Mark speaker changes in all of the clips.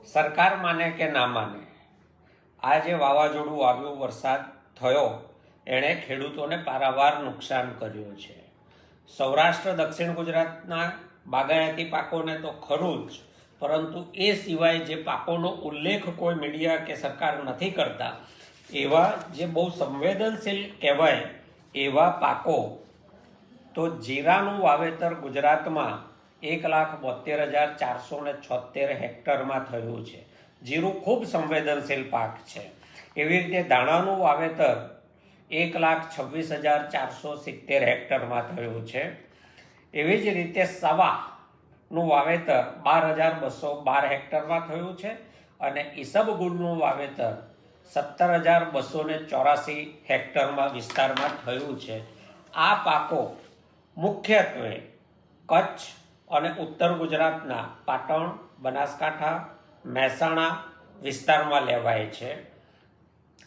Speaker 1: સરકાર માને કે ના માને, આ જે વાવાઝોડું આવ્યું, વરસાદ થયો, એણે ખેડૂતોને પારાવાર નુકસાન કર્યું છે. સૌરાષ્ટ્ર દક્ષિણ ગુજરાતના બાગાયતી પાકોને તો ખરું જ, પરંતુ એ સિવાય જે પાકોનો ઉલ્લેખ કોઈ મીડિયા કે સરકાર નથી કરતા, એવા જે બહુ સંવેદનશીલ કહેવાય એવા પાકો, તો જીરાનું વાવેતર ગુજરાતમાં 1,72,476 હેક્ટરમાં થયું છે. જીરું ખૂબ સંવેદનશીલ પાક છે. એવી રીતે દાણાનું વાવેતર 1,26,470 હેક્ટરમાં થયું છે. એવી જ રીતે સવાનું વાવેતર 12,212 હેક્ટરમાં થયું છે અને ઈસબગુલનું વાવેતર 17,284 હેક્ટરમાં વિસ્તારમાં થયું છે. આ પાકો મુખ્યત્વે કચ્છ અને ઉત્તર ગુજરાતના પાટણ, બનાસકાંઠા, મહેસાણા વિસ્તારમાં લેવાય છે.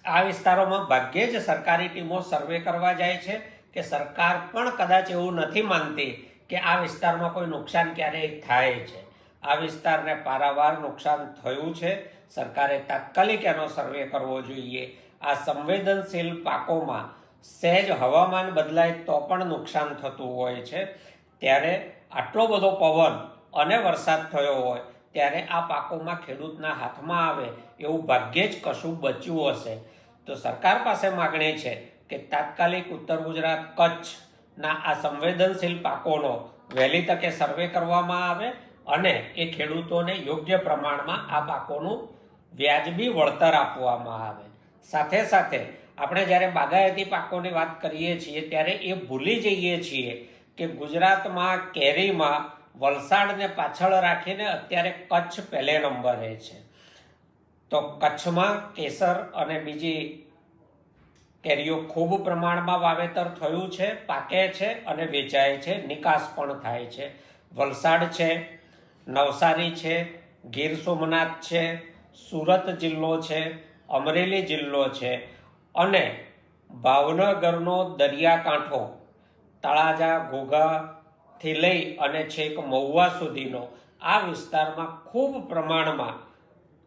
Speaker 1: આ વિસ્તારોમાં ભાગ્યે જ સરકારી ટીમો સર્વે કરવા જાય છે કે સરકાર પણ કદાચ એવું નથી માનતી કે આ વિસ્તારમાં કોઈ નુકસાન ક્યારેય થાય છે. આ વિસ્તારને પારાવાર નુકસાન થયું છે. સરકારે તાત્કાલિક એનો સર્વે કરવો જોઈએ. આ સંવેદનશીલ પાકોમાં સહેજ હવામાન બદલાય તો પણ નુકસાન થતું હોય છે. ત્યારે આટલો બધો પવન અને વરસાદ થયો હોય ત્યારે આ પાકોમાં ખેડૂતના હાથમાં આવે એવું ભાગ્યે જ કશું બચ્યું હશે. તો સરકાર પાસે માગણી છે કે તાત્કાલિક ઉત્તર ગુજરાત, કચ્છના આ સંવેદનશીલ પાકોનો વહેલી તકે સર્વે કરવામાં આવે અને એ ખેડૂતોને યોગ્ય પ્રમાણમાં આ પાકોનું વ્યાજબી વળતર આપવામાં આવે. સાથે સાથે આપણે જ્યારે બાગાયતી પાકોની વાત કરીએ છીએ ત્યારે એ ભૂલી જઈએ છીએ કે ગુજરાતમાં કેરીમાં વલસાડને પાછળ રાખીને અત્યારે કચ્છ પહેલે નંબરે છે. તો કચ્છમાં કેસર અને બીજી કેરીઓ ખૂબ પ્રમાણમાં વાવેતર થયું છે, પાકે છે અને વેચાય છે, નિકાસ પણ થાય છે. વલસાડ છે, નવસારી છે, ગીર સોમનાથ છે, સુરત જિલ્લો છે, અમરેલી જિલ્લો છે અને ભાવનગરનો દરિયાકાંઠો તળાજા, ઘોઘાથી લઈ અને છેક મહુવા સુધીનો આ વિસ્તારમાં ખૂબ પ્રમાણમાં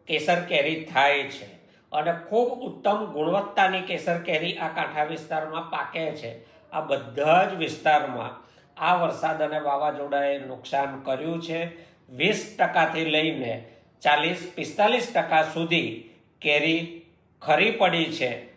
Speaker 1: કેસર કેરી થાય છે અને ખૂબ ઉત્તમ ગુણવત્તાની કેસર કેરી આ કાંઠા વિસ્તારમાં પાકે છે. આ બધા જ વિસ્તારમાં આ વરસાદ અને વાવાઝોડાએ નુકસાન કર્યું છે. 20% લઈને 40-45% સુધી કેરી ખરી પડી છે